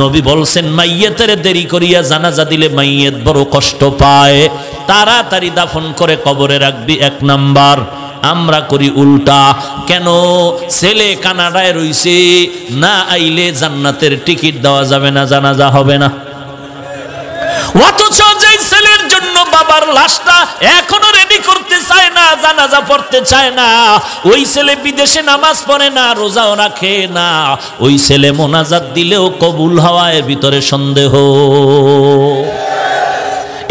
নবী বলছেন মাইয়েতের দেরি করিয়া জানাজা দিলে মাইয়েত বড় কষ্ট পায়, তাড়াতাড়ি দাফন করে কবরে রাখবি। এক নাম্বার। আমরা করি উল্টা। কেন? ছেলে কানাডায় রইছে, না আইলে জান্নাতের টিকিট দেওয়া যাবে না, জানাজা হবে না। অথচ যে ছেলের জন্য বাবার লাশটা এখনো রেডি করতে চায় না, জানাজা পড়তে চায় না, ওই ছেলে বিদেশে নামাজ পড়ে না, রোজাও রাখে না, ওই ছেলে মোনাজাত দিলেও কবুল হওয়ায় ভিতরে সন্দেহ।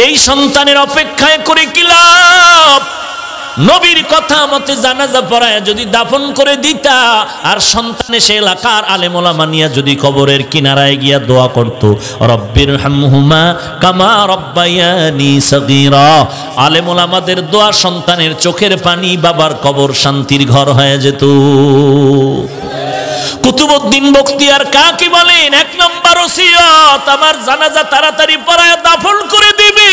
এই সন্তানের অপেক্ষায় করে কি লাভ? নবীর কথা মতে জানাজা পড়ায় যদি দাফন করে দিতা, আর সন্তানে সে এলাকার আলেম ওলামা নিয়া যদি কবরের কিনারায় গিয়া দোয়া করত, রব্বির হামহুমা কামা রব্বায়ানি সগীরা, আলেম ওলামাদের দোয়া সন্তানের চোখের পানি বাবার কবর শান্তির ঘর হয়ে যেত। কুতুবউদ্দিন বখতিয়ার কাকি বলেন, এক নম্বর ওসিয়ত, আমার জানাজা তাড়াতাড়ি পড়ায় দাফন করে দিবি।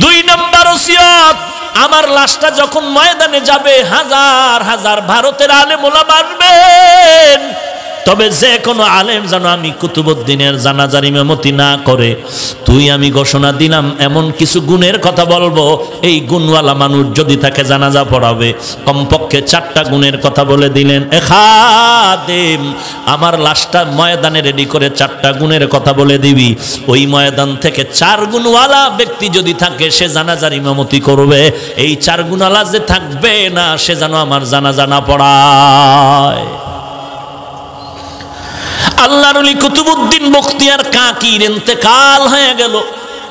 দুই নম্বর ওসিয়ত, আমার লাশটা যখন ময়দানে যাবে হাজার হাজার ভারতের আলেম ওলামা আসবেন, তবে যে কোনো আলেম যেন আমি কুতুবউদ্দিনের জানাজার ইমামতি না করে, তুই আমি ঘোষণা দিলাম এমন কিছু গুণের কথা বলবো, এই গুণওয়ালা মানুষ যদি তাকে জানাজা পড়াবে, কমপক্ষে 4টা গুণের কথা বলে দিলেন। এ খাদেম, আমার লাশটা ময়দানে রেডি করে 4টা গুণের কথা বলে দিবি, ওই ময়দান থেকে 4 গুণওয়ালা ব্যক্তি যদি থাকে সে জানাজার ইমামতি করবে। এই 4 গুণওয়ালা যে থাকবে না, সে যেন আমার জানাজা না পড়ায়। আল্লাহর ওলি কুতুবউদ্দিন বখতিয়ার কাকির ইন্তেকাল হয়ে গেল।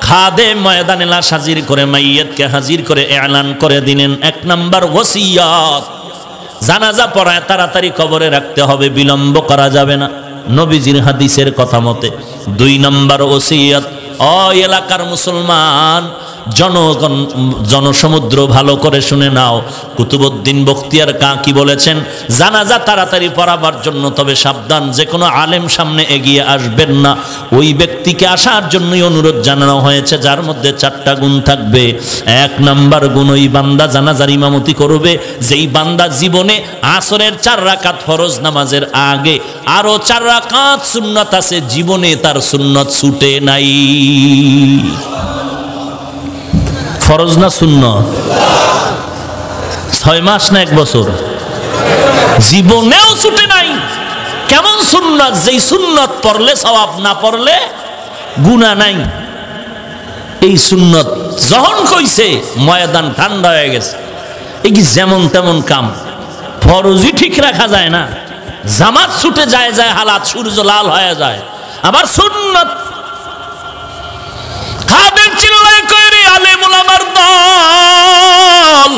খাদেম ময়দানে লাশ হাজির করে, মাইয়াতকে হাজির করে এলান করে দিলেন, 1 নাম্বার ওসিয়ত, জানাজা পড়ায় তাড়াতাড়ি কবরে রাখতে হবে, বিলম্ব করা যাবে না নবীজির হাদিসের কথা মতে। 2 নাম্বার ওসিয়ত, এলাকার মুসলমান জনগণ, জনসমুদ্র ভালো করে শুনে নাও, কুতুবউদ্দিন বখতিয়ার কাকি বলেছেন জানাজা তাড়াতাড়ি পড়াবার জন্য, তবে সাবধান, যে কোনো আলেম সামনে এগিয়ে আসবেন না। ওই ব্যক্তিকে আসার জন্যই অনুরোধ জানানো হয়েছে যার মধ্যে 4টা গুণ থাকবে। 1 নাম্বার গুণ, ওই বান্দা জানাজার ইমামতি করবে যেই বান্দা জীবনে আসরের 4 রাকাত ফরজ নামাজের আগে আরো 4 রাকাত সুন্নাত আছে, জীবনে তার সুন্নাত ছুটে নাই। ফরজ না সুন্নাত? 6 মাস না 1 বছর? জীবনেও ছুটে নাই। কেমন সুন্নাত? যেই সুন্নাত পড়লে সওয়াব, না পড়লে গুনাহ নাই। এই সুন্নাত যখন কইছে ময়দান ঠান্ডা হয়ে গেছে। এই কি যেমন তেমন কাম? ফরজই ঠিক রাখা যায় না, জামাত ছুটে যায় যায় হালাত, সূর্য লাল হয়ে যায়। আবার সুন্নাত খাদেম চিল্লায় কইরে আলেম ওলামার দল।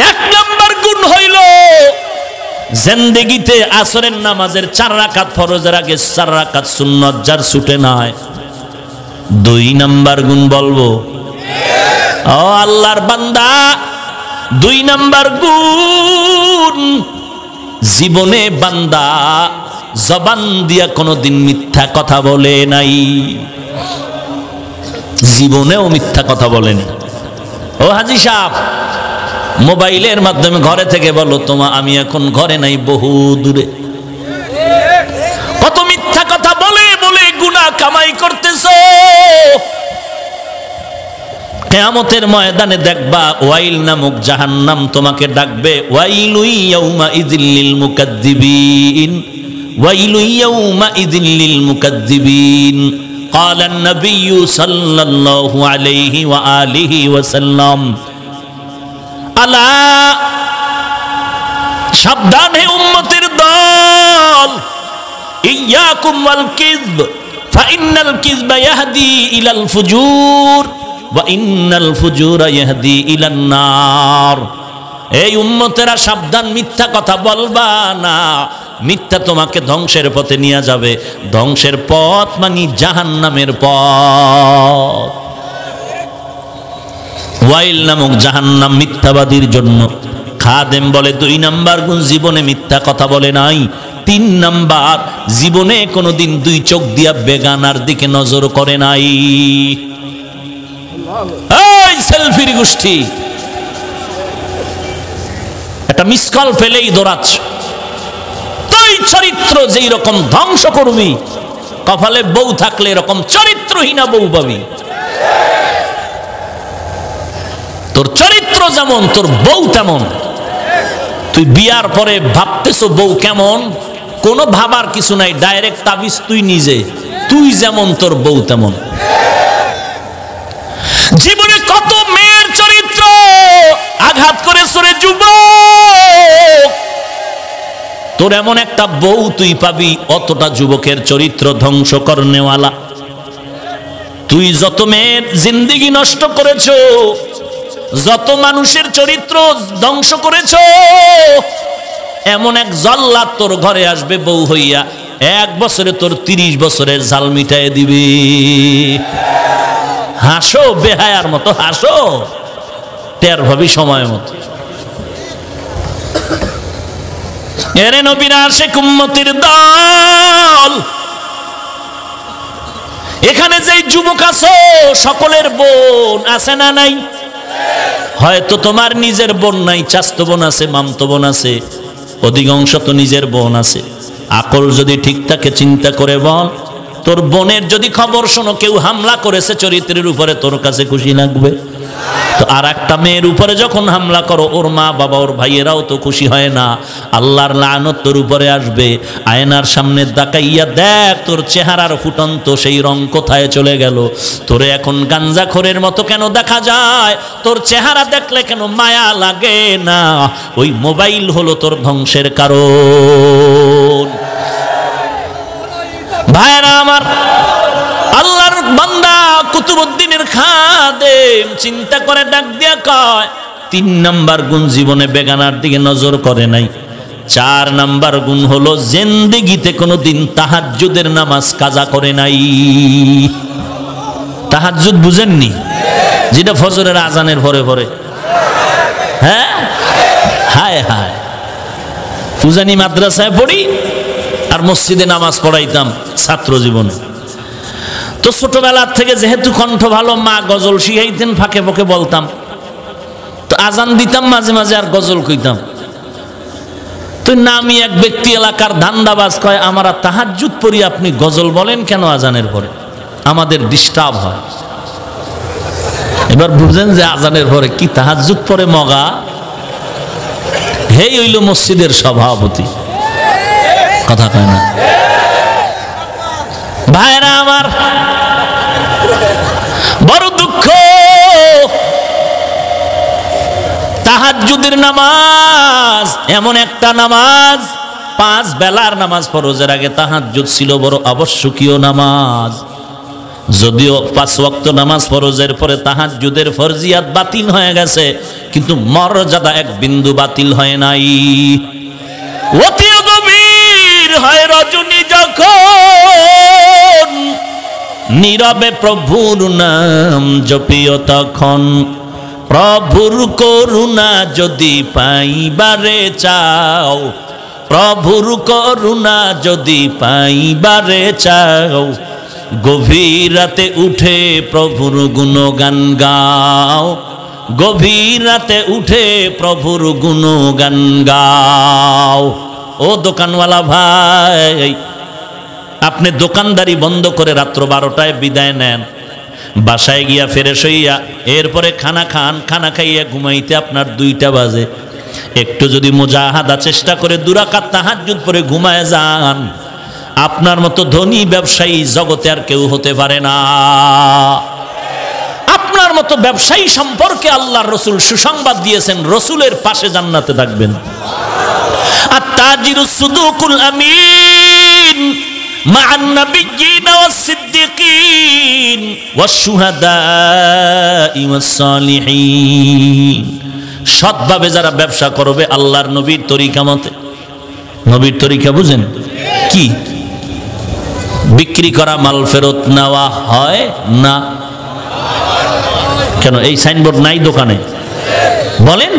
1 নাম্বার গুণ হইল জিন্দেগিতে আসরের নামাজের 4 রাকাত ফরজের আগে 4 রাকাত সুন্নাত যার ছুটে নাই। 2 নাম্বার গুণ বলবো, ও আল্লাহর বান্দা, 2 নাম্বার গুণ, জীবনে বান্দা জবান দিয়া কোনোদিন মিথ্যা কথা বলে নাই, জীবনেও মিথ্যা কথা বলেন। ও হাজী সাহেব, মোবাইলের মাধ্যমে ঘরে থেকে বলো তোমা আমি এখন ঘরে নাই, বহু দূরে। কত মিথ্যা কথা বলে বলে গুনাহ কামাই করতেছো। কিয়ামতের ময়দানে দেখবা ওয়াইল নামক জাহান্নাম তোমাকে ডাকবে, ওয়াইলু ইয়াউমা ইযিল লিল মুকাদ্দিবিন, ওয়াইলু ইয়াউমা ইযিল লিল মুকাদ্দিবিন। قال النبي صلى الله عليه وآله وسلم আলা, সাবধান হে উম্মতের দল, ইয়াকুম ওয়াল কিযব ফাইন্নাল কিযবা ইয়াহদি ইলাল ফুজুর ওয়া ইন্নাল ফুজুরা ইয়াহদি ইলান নার। এই উম্মতেরা সাবধান, মিথ্যা কথা বলবা না, মিথ্যা তোমাকে ধ্বংসের পথে নিয়ে যাবে। ধ্বংসের পথ মানে জাহান্নামের পথ। ওয়াইল নামক জাহান্নাম মিথ্যাবাদীর জন্য। খাদেম বলে 2 নাম্বার গুণ, জীবনে মিথ্যা কথা বলে নাই। 3 নাম্বার, জীবনে কোনোদিন 2 চোখ দিয়া বেগানার দিকে নজর করে নাই। এই সেলফির গোষ্ঠী, একটা মিস কল পেলেই দৌড়াচ্ছ, তুই চরিত্র যেই রকম ধ্বংস করবি, কপালে বউ থাকলে এরকম চরিত্রহীনা বউ পাবি। তোর চরিত্র যেমন তোর বউ তেমন। তুই বিয়ার পরে ভাবতেছো বউ কেমন, কোনো ভাবার কিছু নাই, ডাইরেক্ট তাবিজ তুই নিজে, তুই যেমন তোর বউ তেমন। জীবনে কত মেয়ের চরিত্র আঘাত করে সরে যুবক, তোর এমন একটা বউ তুই পাবি অতটা যুবকের চরিত্র ধ্বংস করনেওয়ালা। তুই যত মেয়ের জিন্দেগি নষ্ট করেছো, যত মানুষের চরিত্র ধ্বংস করেছো, এমন এক জল্লাদ তোর ঘরে আসবে বউ হইয়া, 1 বছরে তোর 30 বছরের জাল মিটায় দিবে। হাসো বেহায়ার মতো হাসো, টের ভাবি সময় মতো। এরে নবীর আশিক উম্মতের দল, এখানে যেই যুবক আছো সকলের বোন আছে না নাই? হয়তো তোমার নিজের বোন নাই, চাচতো বোন আছে, মামতো বোন আছে, অধিকাংশ তো নিজের বোন আছে। আকল যদি ঠিক থাকে চিন্তা করে বল, তোর বোনের যদি খবর শোনো কেউ হামলা করেছে চরিত্রের উপরে, তোর কাছে খুশি লাগবে? তো আর একটা মেয়ের উপরে যখন হামলা করো, ওর মা বাবা ওর ভাইয়েরাও তো খুশি হয় না, আল্লাহর লানত তোর উপরে আসবে। আয়নার সামনে তাকাইয়া দেখ তোর চেহারার ফুটন্ত সেই রং কোথায় চলে গেল। তোরে এখন গাঞ্জাখোরের মতো কেন দেখা যায়? তোর চেহারা দেখলে কেন মায়া লাগে না? ওই মোবাইল হলো তোর ধ্বংসের কারণ। ভাইরা আমার, আল্লাহর বান্দা কুতুবউদ্দিনের খাদেম চিন্তা করে ডাক দিয়া কয়, 3 নাম্বার গুণ জীবনে বেগানার দিকে নজর করে নাই। 4 নাম্বার গুণ হলো জিন্দেগিতে কোনোদিন তাহাজ্জুদের নামাজ কাজা করে নাই। তাহাজ্জুদ বুঝেননি? যেটা ফজরের আজানের পরে পরে, হ্যাঁ, হায় হায়, পূজানি মাদ্রাসায় পড়ি আর মসজিদে নামাজ পড়াইতাম ছাত্র জীবনে। তো ছোটবেলার থেকে যেহেতু কণ্ঠ ভালো, মা গজল শিখাইতেন, ফাঁকে ফাঁকে বলতাম। তো আজান দিতাম মাঝে মাঝে আর গজল কইতাম। তো নামি এক ব্যক্তি এলাকার ধান্দাবাজ কয়, আমরা তাহাজ্জুদ পড়ি, আপনি গজল বলেন কেন আজানের পরে? আমাদের ডিস্টার্ব হয়। এবার বুঝেন যে আজানের পরে কি তাহাজ্জুদ পড়ে মগা। হেই হইল মসজিদের সভাপতি, কথা কয় না? ভাইরা আমার, বড় দুঃখ, তাহাজ্জুদের নামাজ এমন একটা নামাজ, 5 বেলার নামাজ ফরজের আগে তাহাজ্জুদ ছিল বড় আবশ্যকীয় নামাজ। যদিও 5 ওয়াক্ত নামাজ ফরজের পরে তাহাজ্জুদের ফরজিয়াত বাতিল হয়ে গেছে, কিন্তু মর্যাদা 1 বিন্দু বাতিল হয় নাই। অতি গভীর হয় রজনী যখন, নীরবে প্রভুর নাম জপিও তখন। প্রভুর করুণা যদি পাইবারে চাও, প্রভুর করুণা যদি পাইবারে চাও, গভীর রাতে উঠে প্রভুর গুণগান গাও, গভীর রাতে উঠে প্রভুর গুণগান গাও। ও দোকানওয়ালা ভাই, আপনি দোকানদারি বন্ধ করে রাত্র 12টায় বিদায় নেন, বাসায় গিয়া ফ্রেশ হইয়া এরপরে খানা খান, খানা খাইয়া ঘুমাইতে আপনার 2টা বাজে। একটু যদি মুজাহাদা চেষ্টা করে 2 রাকাত তাহাজ্জুদ পরে ঘুমায় যান, আপনার মতো ধনী ব্যবসায়ী জগতে আর কেউ হতে পারে না। আপনার মতো ব্যবসায়ী সম্পর্কে আল্লাহর রাসূল সুসংবাদ দিয়েছেন, রাসূলের পাশে জান্নাতে থাকবেন। আত-তাজিরুস সুদুকুল আমিন মা'আন নাবিয়্যিনা ওয়াস-সিদ্দিকিন ওয়াশ-শুহাদা'i ওয়াস-সালিহিন। সৎভাবে যারা ব্যবসা করবে আল্লাহর নবীর তরিকা মতে। নবীর তরিকা বুঝেন কি? বিক্রি করা মাল ফেরত নেওয়া হয় না। কেন এই সাইনবোর্ড নাই দোকানে? বলেন।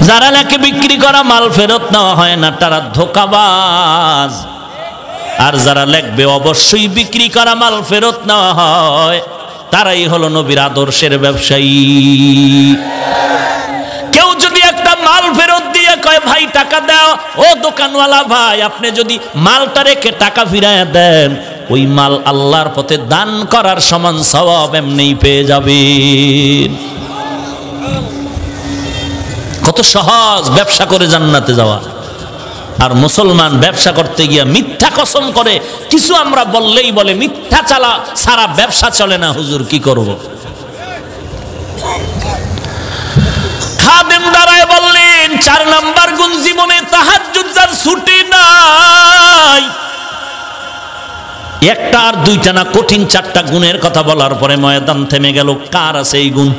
যারা লেখে বিক্রি করা মাল ফেরত নেওয়া হয় না, তারা ধোঁকাবাজ। আর যারা লেখবে অবশ্যই বিক্রি করা মাল ফেরত নেওয়া হয়, তারাই হলো নবীর আদর্শের ব্যবসায়ী। কেউ যদি একটা মাল ফেরত দিয়ে কয় ভাই টাকা দাও, ও দোকানওয়ালা ভাই আপনি যদি মালটা রেখে টাকা ফিরায় দেন, ওই মাল আল্লাহর পথে দান করার সমান সওয়াব এমনিই পেয়ে যাবেন। কত সহজ ব্যবসা করে জান্নাতে যাওয়া। আর মুসলমান ব্যবসা করতে গিয়া মিথ্যা কসম করে, কিছু আমরা বললেই বলে মিথ্যা চালা সারা ব্যবসা চলে না হুজুর, কি করব? খাদেম দাঁড়ায় বললেন 4 নাম্বার গুণ জীবনে তাহাজ্জুদ যার ছুটি নাই। একটা আর দুইটা না, কঠিন 4টা গুণের কথা বলার পরে ময়দান থেমে গেল। কার আছে এই গুণ?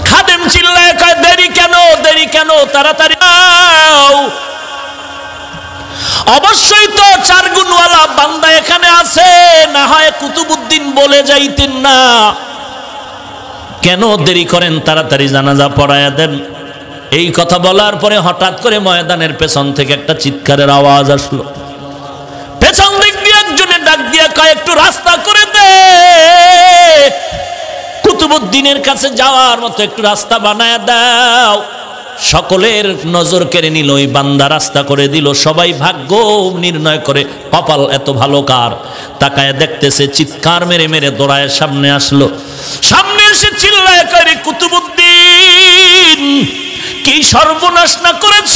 খাদেম চিল্লায় কয় দেরি কেন, দেরি কেন, তাড়াতাড়ি আও। অবশ্যই তো 4 গুণওয়ালা বান্দা এখানে আছে, না হয় কুতুবউদ্দিন বলে যাইতেন না। কেন দেরি করেন, তাড়াতাড়ি জানাজা পড়ায়া দেন। এই কথা বলার পরে হঠাৎ করে ময়দানের পেছন থেকে একটা চিৎকারের আওয়াজ আসলো। পেছন দিক দিয়ে একজনে ডাক দিয়ে কয় একটু রাস্তা করে দে, কুতুবউদ্দিনের কাছে যাওয়ার মতো একটু রাস্তা বানায় দাও। সকলের নজর কেড়ে নিল, ওই বান্দা রাস্তা করে দিল। সবাই ভাগ্য নির্ণয় করে কপাল এত ভালো কার। তাকায় দেখতেছে, চিৎকার মেরে মেরে দৌড়ায় সামনে আসলো। সামনে এসে চিল্লায় কয় কুতুবউদ্দিন কি সর্বনাশ না করেছ,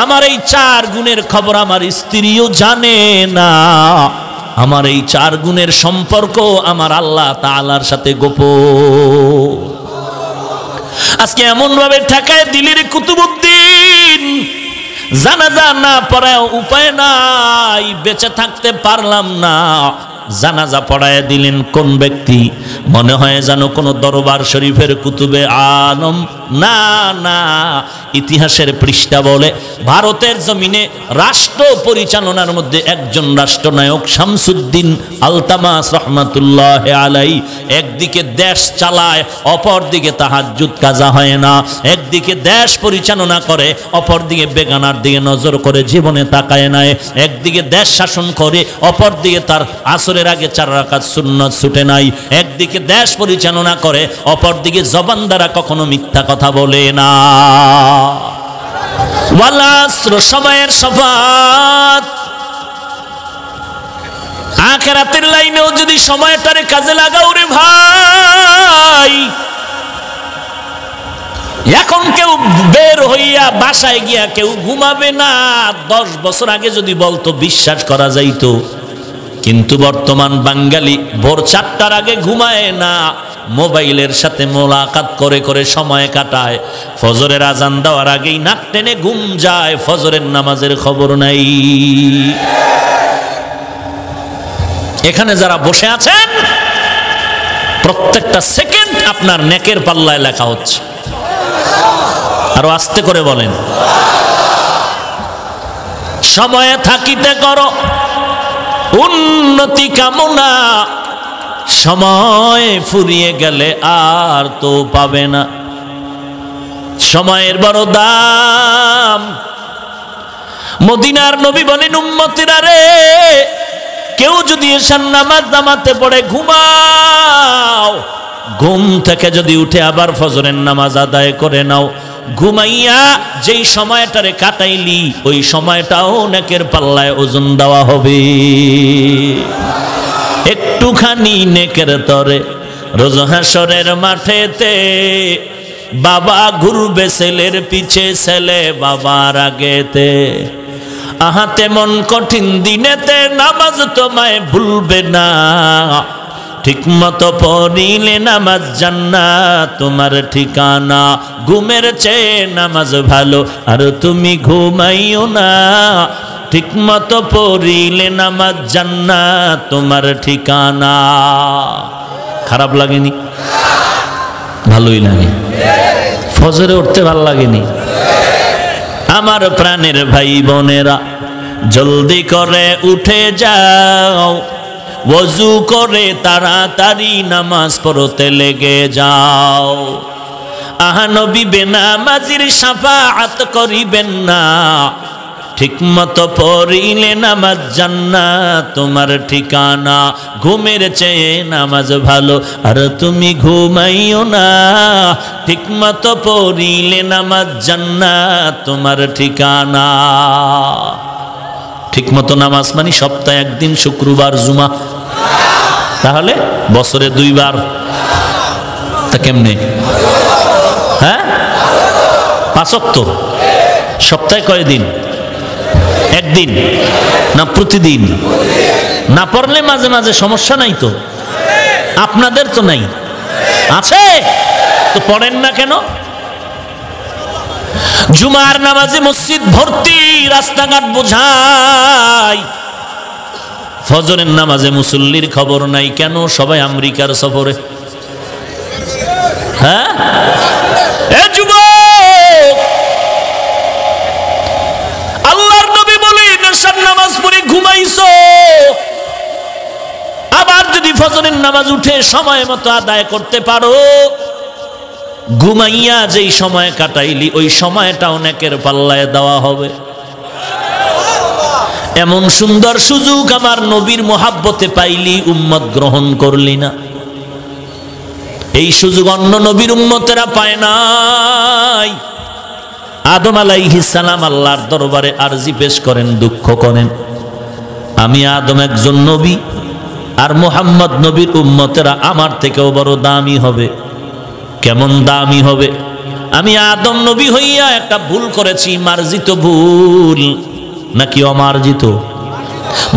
আমার এই 4 গুণের খবর আমার স্ত্রীও জানে না। আমার এই 4 গুণের সম্পর্ক আমার আল্লাহ তাআলার সাথে গোপন। আজকে এমন ভাবে ঠেকায় দিলের কুতুবউদ্দিন, জানাজা না পড়ায় উপায় নাই, বেঁচে থাকতে পারলাম না। জানাজা পড়ায় দিলেন কোন ব্যক্তি? মনে হয় যেন কোন দরবার শরীফের কুতুবে আলম। না না, ইতিহাসের পৃষ্ঠা বলে ভারতের জমিনে রাষ্ট্র পরিচালনার মধ্যে একজন রাষ্ট্রনায়ক শামসুদ্দিন আলতামাস রহমাতুল্লাহ আলাইহি একদিকে দেশ চালায়, অপর দিকে তাহাজ্জুদ কাজা হয় না। একদিকে দেশ পরিচালনা করে, অপর দিকে বেগানার দিকে নজর করে, জীবনে তাকায় নাই। একদিকে দেশ শাসন করে, অপর দিকে তার আসরের আগে 4 রাকাত সুন্নাত ছুটে নাই। একদিকে দেশ পরিচালনা করে, অপর দিকে জবান দ্বারা কখনো মিথ্যা কথা বলে না। সময়ের শফাত, আখিরাতের লাইনেও যদি সময়টারে কাজে লাগাও রে ভাই। এখন কেউ বের হইয়া বাসায় গিয়া কেউ ঘুমাবে না। 10 বছর আগে যদি বলতো বিশ্বাস করা যাইতো, কিন্তু বর্তমান বাঙালি ভোর 4টার আগে ঘুমায় না, মোবাইলের সাথে মোলাকাত করে করে সময় কাটায়। ফজরের আজান দেওয়ার আগেই নাক টেনে ঘুম যায়, ফজরের নামাজের খবর নাই। এখানে যারা বসে আছেন, প্রত্যেকটা সেকেন্ড আপনার নেকের পাল্লায় লেখা হচ্ছে। আরো আস্তে করে বলেন, সময়ে থাকিতে করো উন্নতি কামনা, সময় ফুরিয়ে গেলে আর তো পাবে না। সময়ের বড় দাম। মদিনার নবী বলেন, উম্মতিরা রে, কেউ যদি এশার নামাজ জামাতে পড়ে ঘুমাও, ঘুম থেকে যদি উঠে আবার ফজরের নামাজ আদায় করে নাও, ঘুমাইয়া যেই সময়টারে কাটাইলি ওই সময়টাও নেকের পাল্লায় ওজন দেওয়া হবে। একটুখানি নেকের তরে রোজ হাসরের মাঠেতে বাবা ঘুরবে ছেলের পিছে, ছেলে বাবার আগেতে। আহা তেমন কঠিন দিনেতে নামাজ তোমায় ভুলবে না, ঠিক মতো পড়িলে নামাজ জান্নাত তোমার ঠিকানা। ঘুমের চেয়ে নামাজ ভালো আর তুমি ঘুমাইও না, ঠিক মতো পড়িলে নামাজ জান্নাত তোমার ঠিকানা। খারাপ লাগেনি? ভালোই লাগে। ফজরে উঠতে ভালো লাগেনি? আমার প্রাণের ভাই বোনেরা, জলদি করে উঠে যাও, ওযু করে তাড়াতাড়ি নামাজ পড়তে লেগে যাও। আহা নবী বেনামাজির শাফাআত করিবেন না, ঠিকমতো পড়িলে নামাজ জান্নাত তোমার ঠিকানা। ঘুমের চেয়ে নামাজ ভালো আর তুমি ঘুমাইও না, ঠিকমতো পড়িলে নামাজ জান্নাত তোমার ঠিকানা। ঠিকমতো নামাজ মানে সপ্তাহে একদিন শুক্রবার জুমা, তাহলে বছরে 2 বার। তা কেমনে? হ্যাঁ 5 ওয়াক্ত। সপ্তাহে কয়দিন? একদিন না প্রতিদিন? না পড়লে মাঝে মাঝে সমস্যা নাই তো? আপনাদের তো নাই, আছে তো পড়েন না কেন? জুমার নামাজে মসজিদ ভর্তি, রাস্তাঘাট বোঝাই। ফজরের নামাজে মুসল্লির খবর নাই কেন? সবাই আমেরিকার সফরে। হ্যাঁ এ যুবক, আল্লাহর নবী বলেন এশার নামাজ পড়ে ঘুমাইছো, আবার যদি ফজরের নামাজ উঠে সময় মতো আদায় করতে পারো, ঘুমাইয়া যেই সময় কাটাইলি ওই সময়টা অনেকের পাল্লায় দেওয়া হবে। এমন সুন্দর সুযোগ আমার নবীর মোহাব্বতে পাইলি, উম্মত গ্রহণ করলি না। এই সুযোগ অন্য নবীর উম্মতেরা পায় নাই। আদম আলাইহিস সালাম আল্লাহর দরবারে আরজি পেশ করেন, দুঃখ করেন, আমি আদম একজন নবী আর মুহাম্মদ নবীর উম্মতেরা আমার থেকেও বড় দামি হবে। কেমন দামি হবে? আমি আদম নবী হইয়া একটা ভুল করেছি, মার্জিত ভুল নাকি অমার্জিত?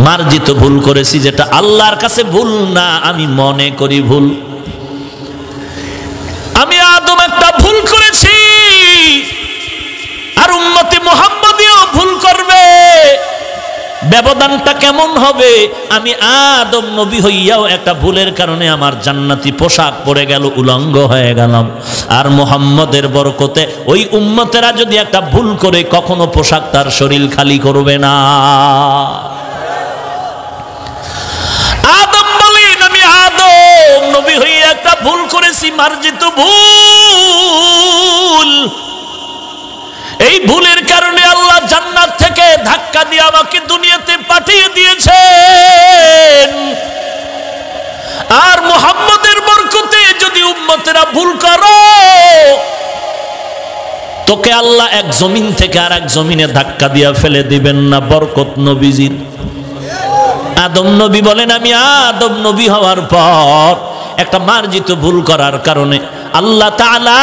মার্জিত ভুল করেছি, যেটা আল্লাহর কাছে ভুল না, আমি মনে করি ভুল। আমি আদম একটা ভুল করেছি আর উম্মতে মুহাম্মদীও ভুল করবে, ব্যবধানটা কেমন হবে? আমি আদম নবী হইয়াও একটা ভুলের কারণে আমার জান্নাতি পোশাক পরে গেল, উলঙ্গ হয়ে গেলাম। আর মুহাম্মদের বরকতে ওই উম্মতেরা যদি একটা ভুল করে, কখনো পোশাক তার শরীর খালি করবে না। আদম বলেন আমি আদম নবী হইয়া একটা ভুল করেছি, মার্জিত ভুল। এই ভুলের কারণে আল্লাহ জান্নাত থেকে ধাক্কা দিয়ে আমাকে দুনিয়াতে পাঠিয়ে দিয়েছেন। আর মুহাম্মদের বরকতে যদি উম্মতেরা ভুল করো, তোকে আল্লাহ এক জমিন থেকে আর এক জমিনে ধাক্কা দিয়ে ফেলে দিবেন না, বরকত নবীজির। আদম নবী বলেন আমি আদম নবী হওয়ার পর একটা মার্জিত ভুল করার কারণে আল্লাহ তাআলা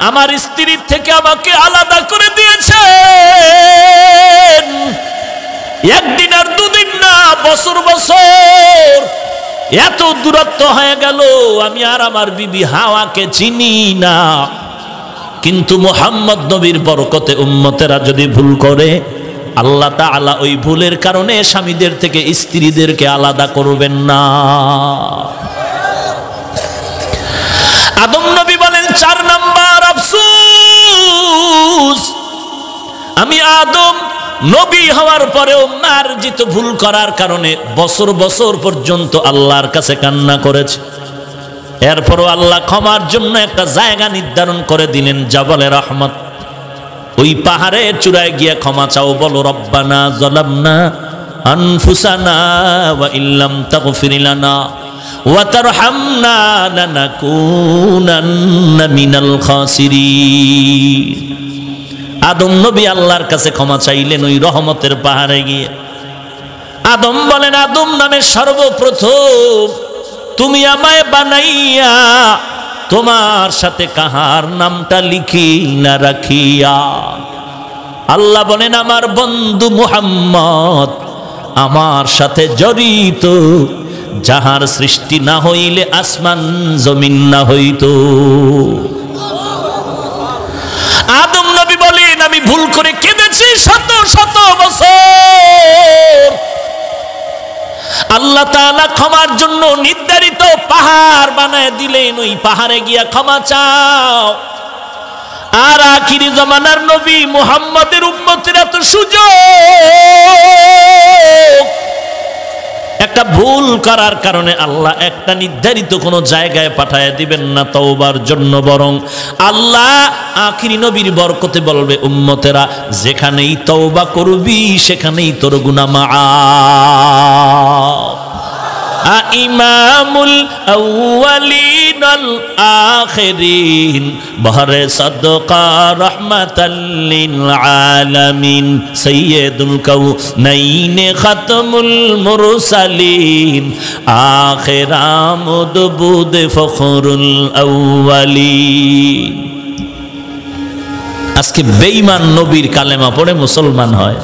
আমার স্ত্রীর থেকে আমাকে আলাদা করে দিয়েছেন। একদিন আর দুদিন না, বছর বছর এত দূরত্ব হয়ে গেল, আমি আর আমার বিবি হাওয়াকে চিনি না। কিন্তু মুহাম্মদ নবীর বরকতে উম্মতেরা যদি ভুল করে, আল্লাহ তাআলা ওই ভুলের কারণে স্বামীদের থেকে স্ত্রীদেরকে আলাদা করবেন না। আদম নবী বলেন 4 নাম্বার আফসোস, আমি আদম নবী হওয়ার পরেও মার্জিত ভুল করার কারণে বছর বছর পর্যন্ত আল্লাহর কাছে কান্না করেছে। এরপরও আল্লাহ ক্ষমার জন্য একটা জায়গা নির্ধারণ করে দিলেন, জাবালে রহমত। ওই পাহাড়ের চূড়ায় গিয়ে ক্ষমা চাও, বলো রব্বানা যালামনা আনফুসানা ওয়া ইল্লাম তাগফির লানা ওয়া তারহামনা লানাকুনান্না মিনাল খাসিরিন। আদম নবী আল্লাহর কাছে ক্ষমা চাইলেন ওই রহমতের পাহাড়ে গিয়ে। আদম বলেন, আদম নামে সর্বপ্রথম তুমি আমায় বানাইয়া তোমার সাথে কাহার নামটা লিখি না রাখিয়া। আল্লাহ বলেন, আমার বন্ধু মুহাম্মদ আমার সাথে জড়িত, যাহার সৃষ্টি না হইলে আসমান জমিন না হইত। আদম নবী বলেন, আমি ভুল করে কেঁদেছি শত শত বছর। আল্লাহ তাআলা ক্ষমার জন্য নির্ধারিত পাহাড় বানায় দিলেন, ওই পাহাড়ে গিয়া ক্ষমা চাও। আর আখিরি জামানার নবী মুহাম্মদের উম্মতেরা তো সুযোগ, একটা একটা ভুল করার কারণে আল্লাহ একটা নির্ধারিত কোনো জায়গায় পাঠায় দিবেন না তওবার জন্য, বরং আল্লাহ আখিরি নবীর বরকতে বলবে উম্মতেরা যেখানেই তওবা করবি সেখানেই তোর গুনাহ মাআফ। ইমামুল আউয়ালিন আল আখিরিন বহরে সাদকা রাহমাতাল লিল আলামিন সাইয়্যিদুল কাউনাইন খাতমুল মুরসালিন আখির আমদ বুদ ফখরুল আউয়ালিন। আজকে বেঈমান নবীর কালেমা পড়ে মুসলমান হয়,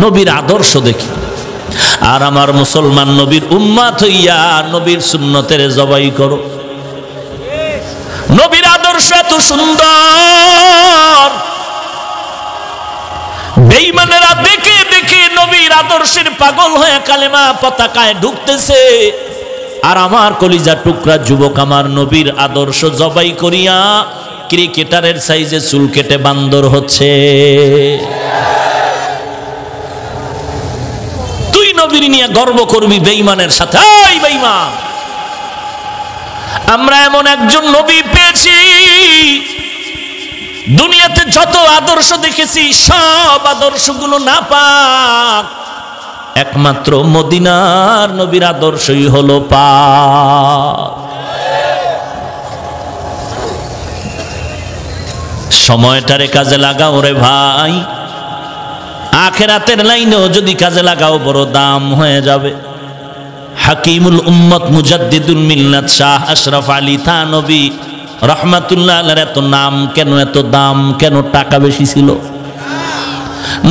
নবীর আদর্শ দেখি। আর আমার মুসলমান নবীর উম্মত হইয়া নবীর সুন্নতের জবাই করো। নবীর আদর্শ এত সুন্দর, বেঈমানেরা দেখে দেখে নবীর আদর্শের পাগল হয়ে কালেমা পতাকায় ঢুকতেছে। আর আমার কলিজা টুকরা যুবক আমার নবীর আদর্শ জবাই করিয়া ক্রিকেটারের সাইজে চুল কেটে বান্দর হচ্ছে। নবীর নিয়ে গর্ব করবি বেঈমানের সাথে। এই বেঈমান, আমরা এমন একজন নবী পেয়েছি, দুনিয়াতে যত আদর্শ দেখেছি সব আদর্শগুলো নাপাক, একমাত্র মদিনার নবীর আদর্শই হলো পাক। সময়টারে কাজে লাগাও রে ভাই, আখিরাতের লাইনেও যদি কাজে লাগাও বড় দাম হয়ে যাবে। হাকিমুল উম্মত মুজাদ্দিদুল মিল্লাত শাহ আশরাফ আলী থানভী রাহমাতুল্লাহ আলাইহির এত নাম কেন, এত দাম কেন? টাকা বেশি ছিল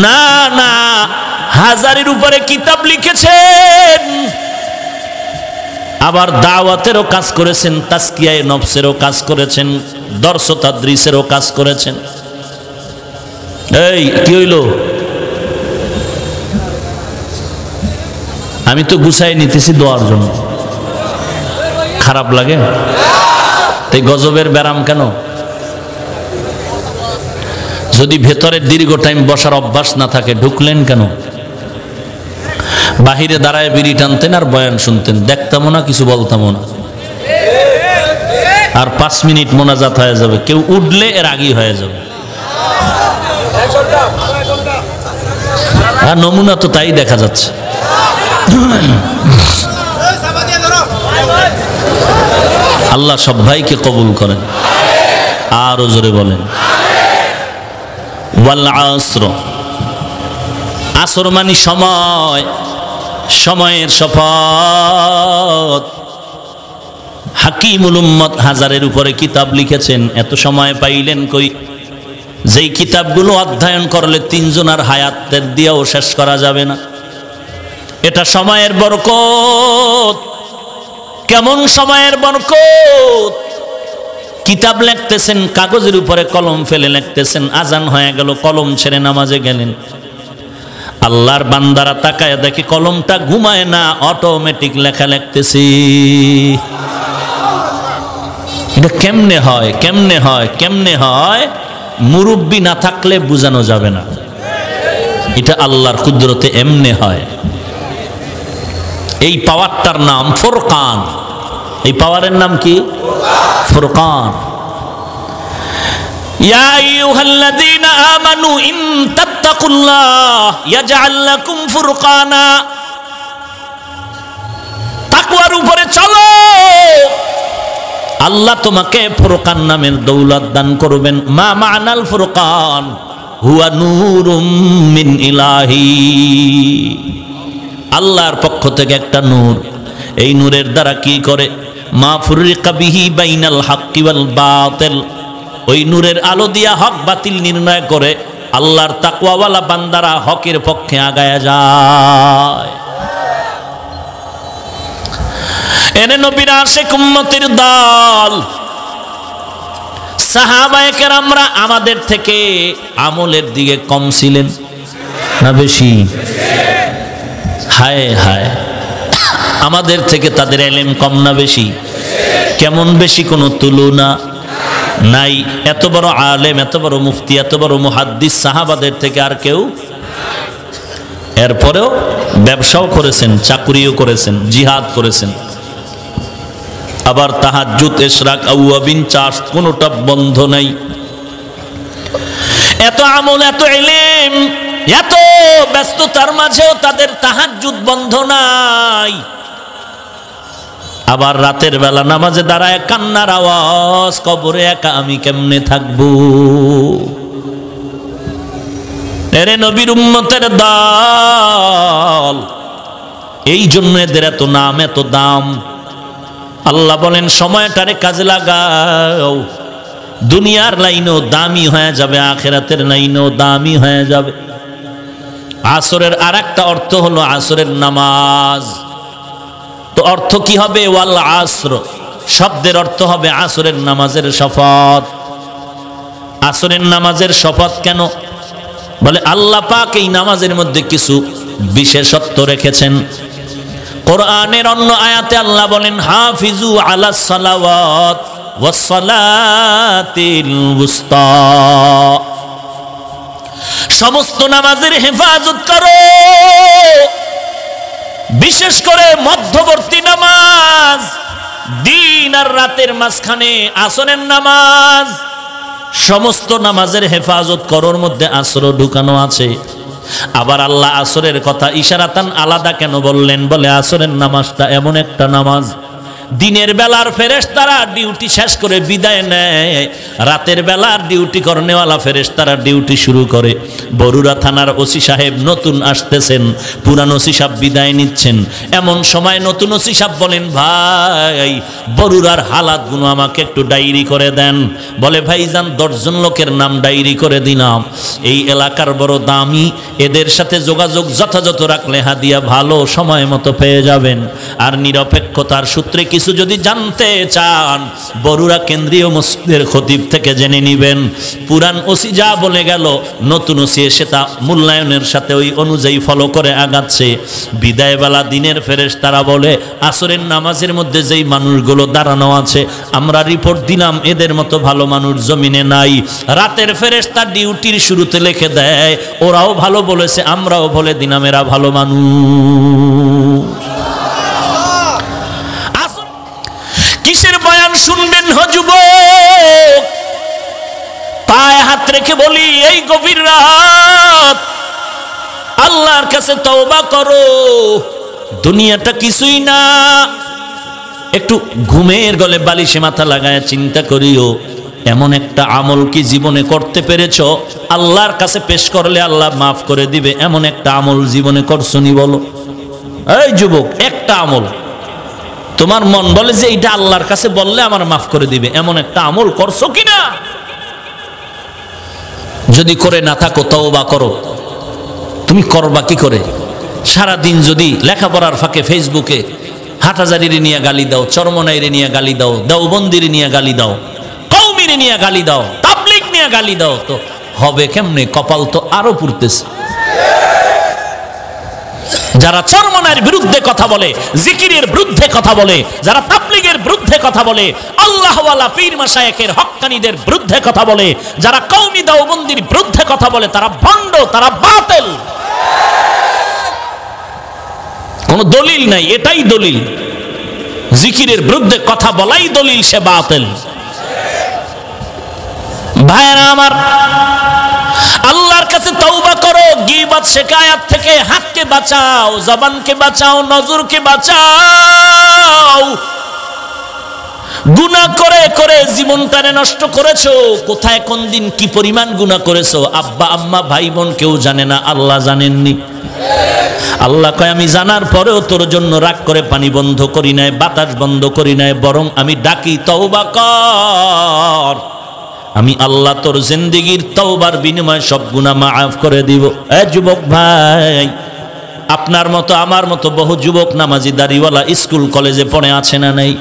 না, না, হাজারের উপরে কিতাব লিখেছেন, আবার দাওয়াতেরও কাজ করেছেন, তাজকিয়ায়ে নফসেরও কাজ করেছেন, দর্স তাদরিসেরও কাজ করেছেন। এই কি হইল? আমি তো গুছাই নিতেছি দোয়ার জন্য, খারাপ লাগে? তাই গজবের ব্যারাম কেন? যদি ভেতরে দীর্ঘ টাইম বসার অভ্যাস না থাকে ঢুকলেন কেন? বাহিরে দাঁড়ায় বিড়ি টানতেন আর বয়ান শুনতেন, দেখতামও না, কিছু বলতামও না, আর 5 মিনিট মোনাজাত হয়ে যাবে, কেউ উঠলে এর আগেই হয়ে যাবে। আর নমুনা তো তাই দেখা যাচ্ছে। আল্লাহ সব ভাইকে কবুল করেন, আরো জোরে বলেন ওয়াল আসর। আসর মানে সময়, সময়ের শপথ। হাকিমুল উম্মত হাজারের উপরে কিতাব লিখেছেন, এত সময় পাইলেন কই? যেই কিতাবগুলো অধ্যয়ন করলে 3 জনের হায়াতের দিয়েও শেষ করা যাবে না। এটা সময়ের বরকত। কেমন সময়ের বরকত? কিতাব লিখতেছেন, কাগজের উপরে কলম ফেলে লিখতেছেন, আজান হয়ে গেল, কলম ছেড়ে নামাজে গেলেন। আল্লাহর বান্দারা তাকায় দেখে কলমটা ঘুমায় না, অটোমেটিক লেখা লিখতেছি। এটা কেমনে হয়? কেমনে হয়? কেমনে হয়? মুরব্বী না থাকলে বোঝানো যাবে না। এটা আল্লাহর কুদরতে এমনে হয়। এই পাওয়ারটার নাম ফুরকান। এই পাওয়ারের নাম কি? ফুরকান। ইয়া আইয়ুহাল্লাযীনা আমানু ইন তাত্তাকুল্লাহ ইয়াজআল লাকুম ফুরকানা। তাকওয়ার উপরে চলো, আল্লাহ তোমাকে ফুরকান নামের দৌলত দান করবেন। মা মা'নাল ফুরকান? হুয়া নূরুম মিন ইলাহি। আল্লাহর পক্ষ থেকে একটা নূর। এই নূরের দ্বারা কি করে? মা ফুররিকা বিহি বাইনাল হাক্কি ওয়াল বাতিল। ওই নূরের আলো দিয়া হক বাতিল নির্ণয় করে আল্লাহর তাকওয়াওয়ালা বান্দারা হকের পক্ষে আগায়া যায়। এনে নবীর আশিক উম্মতের দল সাহাবায়ে কেরামরা আমাদের থেকে আমলের দিকে কম ছিলেন না বেশি? হায় হায়, আমাদের থেকে তাদের ইলম কম না বেশি? কেমন বেশি? কোনো তুলনা নাই। এত বড় আলেম, এত বড় মুফতি, এত বড় মুহাদ্দিস সাহাবাদের থেকে আর কেউ। এরপরেও ব্যবসাও করেছেন, চাকরিও করেছেন, জিহাদ করেছেন, আবার তাহাজ্জুদ, ইশরাক, আউয়াবিন, চাষ কোনোটা বন্ধ নাই। এত আমল, এত ইলম, এত ব্যস্ততার মাঝেও তাদের তাহাজ্জুদ বন্ধ নাই। আবার রাতের বেলা নামাজে দাঁড়ায় কান্নার আওয়াজ, কবরে একা আমি কেমনে থাকবো। এরে নবীর উম্মতের দল, এই জন্য এদের এত নাম, এত দাম। আল্লাহ বলেন সময়টারে কাজে লাগাও, দুনিয়ার লাইনও দামি হয়ে যাবে, আখিরাতের লাইনও দামি হয়ে যাবে। আসরের আরেকটা অর্থ হলো আসরের নামাজ। তো অর্থ কি হবে? ওয়াল আসর শব্দের অর্থ হবে আসরের নামাজের শপথ। আসরের নামাজের শপথ কেন? বলে আল্লাহ পাক এই নামাজের মধ্যে কিছু বিশেষত্ব রেখেছেন। কোরআনের অন্য আয়াতে আল্লাহ বলেন হাফিজু আলাস সালাওয়াত ওয়াস সালাতিল উস্তা, সমস্ত নামাজের হেফাজত করো, বিশেষ করে মধ্যবর্তী নামাজ, দিন আর রাতের মাঝখানে আসরের নামাজ, সমস্ত নামাজের হেফাজত করোর মধ্যে আসরও ঢুকানো আছে। আবার আল্লাহ আসরের কথা ইশারাতান আলাদা কেন বললেন? বলে আসরের নামাজটা এমন একটা নামাজ, দিনের বেলার ফেরেশতারা ডিউটি শেষ করে বিদায় নেয়, রাতের বেলার ডিউটি করনেওয়ালা ফেরেশতারা ডিউটি শুরু করে। বরুড়া থানার ওসি সাহেব নতুন আসতেছেন, পুরান ওসি সাহেব বিদায় নিচ্ছেন। এমন সময় নতুন ওসি সাহেব বলেন, ভাই বরুড়ার হালাতগুলো আমাকে একটু ডায়েরি করে দেন। বলে ভাইজান 10 জন লোকের নাম ডায়েরি করে দিলাম, এই এলাকার বড় দামি, এদের সাথে যোগাযোগ যথাযথ রাখলে হাদিয়া ভালো সময় মতো পেয়ে যাবেন। আর নিরপেক্ষতার সূত্রে কিছু যদি জানতে চান, বরুড়া কেন্দ্রীয় মসজিদের খতিব থেকে জেনে নিবেন। পুরান ওসি যা বলে গেল, নতুন ওসি এসে তা মূল্যায়নের সাথে ওই অনুযায়ী ফলো করে আগাচ্ছে। বিদায়বেলা দিনের ফেরেশতারা বলে আসরের নামাজের মধ্যে যেই মানুষগুলো দাঁড়ানো আছে, আমরা রিপোর্ট দিলাম এদের মতো ভালো মানুষ জমিনে নাই। রাতের ফেরেশতা ডিউটির শুরুতে লিখে দেয়, ওরাও ভালো বলেছে, আমরাও বলে দিলাম এরা ভালো মানুষ। কিসের বয়ান শুনবেন যুবক? পায়ে হাত রেখে বলি, এই গভীর রাত আল্লাহর কাছে তওবা করো। দুনিয়াটা কিছুই না, একটু ঘুমের গলে বালিশে মাথা লাগায় চিন্তা করিও, এমন একটা আমল কি জীবনে করতে পেরেছ আল্লাহর কাছে পেশ করলে আল্লাহ মাফ করে দিবে? এমন একটা আমল জীবনে করছো নি বলো? এই যুবক, একটা আমল তোমার মন বলে যে এটা আল্লাহর কাছে বললে আমার মাফ করে দিবে, এমন একটা আমল করছো কিনা? যদি করে না থাকো তওবা করো। তুমি করবা কি করে? সারা দিন যদি লেখাপড়ার ফাঁকে ফেসবুকে হাটাজারির নিয়ে গালি দাও, চরমনাইর নিয়ে গালি দাও, দেওবন্দির নিয়ে গালি দাও, কওমির নিয়ে গালি দাও, তাবলীগ নিয়ে গালি দাও, তো হবে কেমনে? কপাল তো আরো পুড়তেছে। যারা চরমনাইর বিরুদ্ধে কথা বলে, জিকিরের বিরুদ্ধে কথা বলে, যারা তাবলীগের বিরুদ্ধে কথা বলে, আল্লাহওয়ালা পীর মাশায়েখের হক্কানীদের বিরুদ্ধে কথা বলে, যারা কওমি দেওবন্দির বিরুদ্ধে কথা বলে, তারা ভণ্ড, তারা বাতিল। কোন দলিল নাই, এটাই দলিল। জিকিরের বিরুদ্ধে কথা বলাই দলিল, সে বাতিল। ভাইরা আমার, আল্লাহর কাছে তওবা করো, গীবত শিকায়াত থেকে হাতকে বাঁচাও, জবানকে বাঁচাও, নজরকে বাঁচাও। গুনাহ করে করে জীবনটারে নষ্ট করেছো, কোথায় কোন দিন কি পরিমাণ গুনাহ করেছো আব্বা আম্মা ভাই বোন কেউ জানে না, আল্লাহ জানেননি। আল্লাহ কয় আমি জানার পরেও তোর জন্য রাগ করে পানি বন্ধ করি নাই, বাতাস বন্ধ করি নাই, বরং আমি ডাকি তওবা কর। আমি আল্লাহ তোর জিন্দেগীর তওবার বিনিময়ে সব গুনাহ মাফ করে দিব। এ যুবক ভাই, আপনার মতো আমার মতো বহু যুবক নামাজি দাড়িওয়ালা স্কুল কলেজে পড়ে আছে না নাই?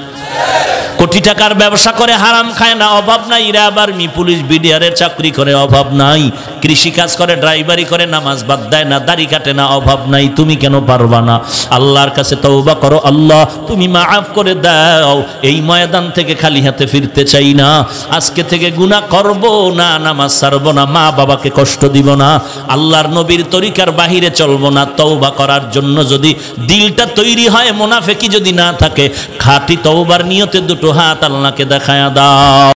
কোটি টাকার ব্যবসা করে হারাম খায় না, অভাব নাই। এরা আবার পুলিশ বিডিআরের চাকরি করে, অভাব নাই। কৃষি কাজ করে, ড্রাইভারি করে, নামাজ বাদ দেয় না, দাড়ি কাটে না, অভাব নাই। তুমি কেন পারবা না? আল্লাহর কাছে তওবা করো, আল্লাহ তুমি মাফ করে দাও। এই ময়দান থেকে খালি হাতে ফিরতে চাই না। আজকে থেকে গুনাহ করব না, নামাজ ছাড়ব না, মা বাবাকে কষ্ট দিব না, আল্লাহর নবীর তরিকার বাহিরে চলবো না। তওবা করার জন্য যদি দিলটা তৈরি হয়, মুনাফিকি যদি না থাকে, খাঁটি তওবার নিয়তে দুটো হাত আল্লাহকে দেখায়া দাও।